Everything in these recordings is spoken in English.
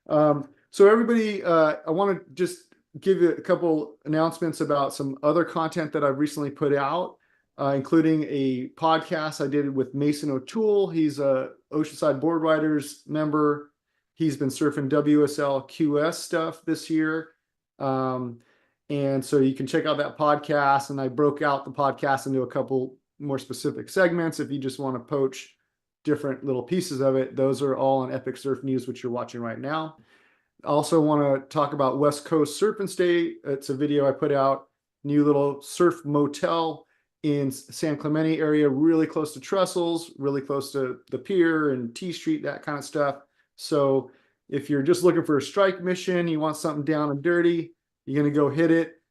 So everybody, I want to just give you a couple announcements about some other content that I've recently put out, including a podcast I did with Mason O'Toole. He's a Oceanside Board Riders member. He's been surfing WSL QS stuff this year. And so you can check out that podcast. And I broke out the podcast into a couple more specific segments. If you just want to poach different little pieces of it, those are all on Epic Surf News, which you're watching right now. I also want to talk about West Coast Surf and Stay. It's a video I put out, new little surf motel in San Clemente area, really close to Trestles, really close to the pier and T Street, that kind of stuff. So if you're just looking for a strike mission, you want something down and dirty, you're going to go hit it.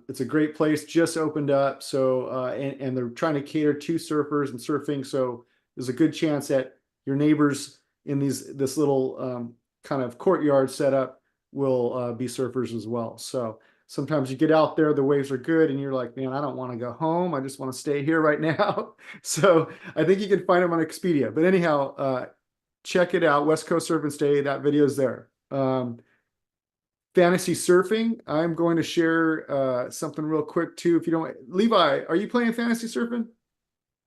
It's a great place, just opened up. So, and they're trying to cater to surfers and surfing. So there's a good chance that your neighbors in this little kind of courtyard setup will be surfers as well. So sometimes you get out there, the waves are good, and you're like, man, I don't want to go home. I just want to stay here right now. So I think you can find them on Expedia. But anyhow, check it out, West Coast Surf and Stay. That video is there. Fantasy surfing. I'm going to share something real quick too. If you don't, Levi, are you playing fantasy surfing?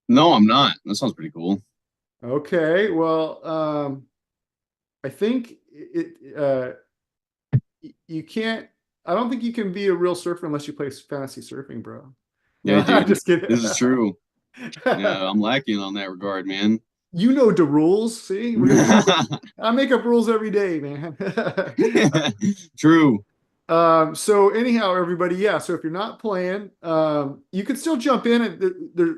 No, I'm not. That sounds pretty cool. Okay, well, I think you can't. I don't think you can be a real surfer unless you play fantasy surfing, bro. Yeah, No, I'm dude, just kidding. this is true. Yeah, I'm lacking on that regard, man. You know the rules. See, I make up rules every day, man. True. So anyhow, everybody, yeah. So if you're not playing, you can still jump in.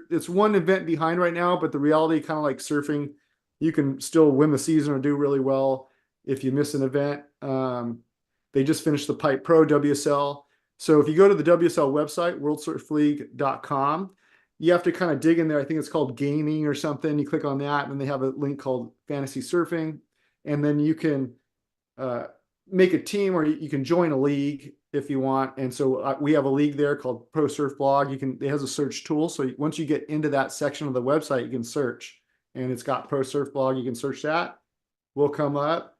It's one event behind right now, but the reality, kind of like surfing, you can still win the season or do really well if you miss an event. They just finished the Pipe Pro WSL. So if you go to the WSL website, worldsurfleague.com, you have to kind of dig in there. I think it's called gaming or something. You click on that, and they have a link called fantasy surfing. And then you can make a team, or you can join a league if you want. And so we have a league there called Pro Surf Blog. It has a search tool. So once you get into that section of the website, you can search, and it's got Pro Surf Blog. You can search that. We'll come up.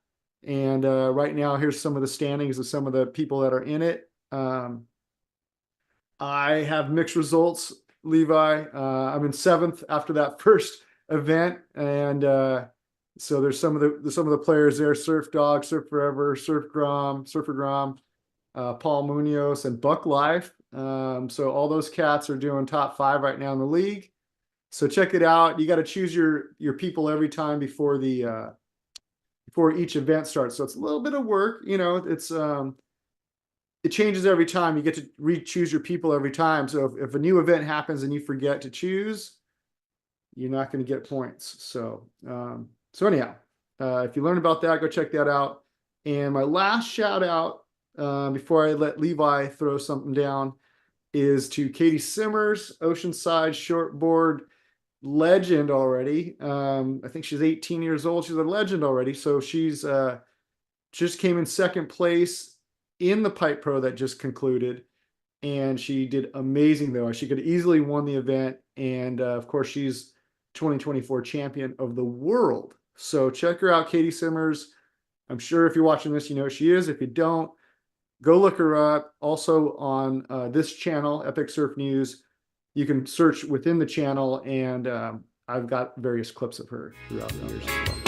And right now, here's some of the standings of some of the people that are in it. I have mixed results, Levi. I'm in 7th after that first event, and so there's some of the players there: Surf Dog, Surf Forever, Surfer Grom, Paul Munoz, and Buck Life. So all those cats are doing top 5 right now in the league. So check it out. You got to choose your people every time before each event starts. So it's a little bit of work. You know, it changes every time. You get to re-choose your people every time. So if a new event happens and you forget to choose, you're not going to get points. So anyhow, if you learn about that, go check that out. And my last shout out before I let Levi throw something down is to Caity Simmers, Oceanside shortboard legend already. I think she's 18 years old. She's a legend already. So she's just came in 2nd place in the Pipe Pro that just concluded, and she did amazing though. She could easily won the event, and of course she's 2024 champion of the world. So check her out, Caity Simmers. I'm sure if you're watching this, you know who she is. If you don't, go look her up. Also on this channel, Epic Surf News, you can search within the channel, and I've got various clips of her throughout the years as well.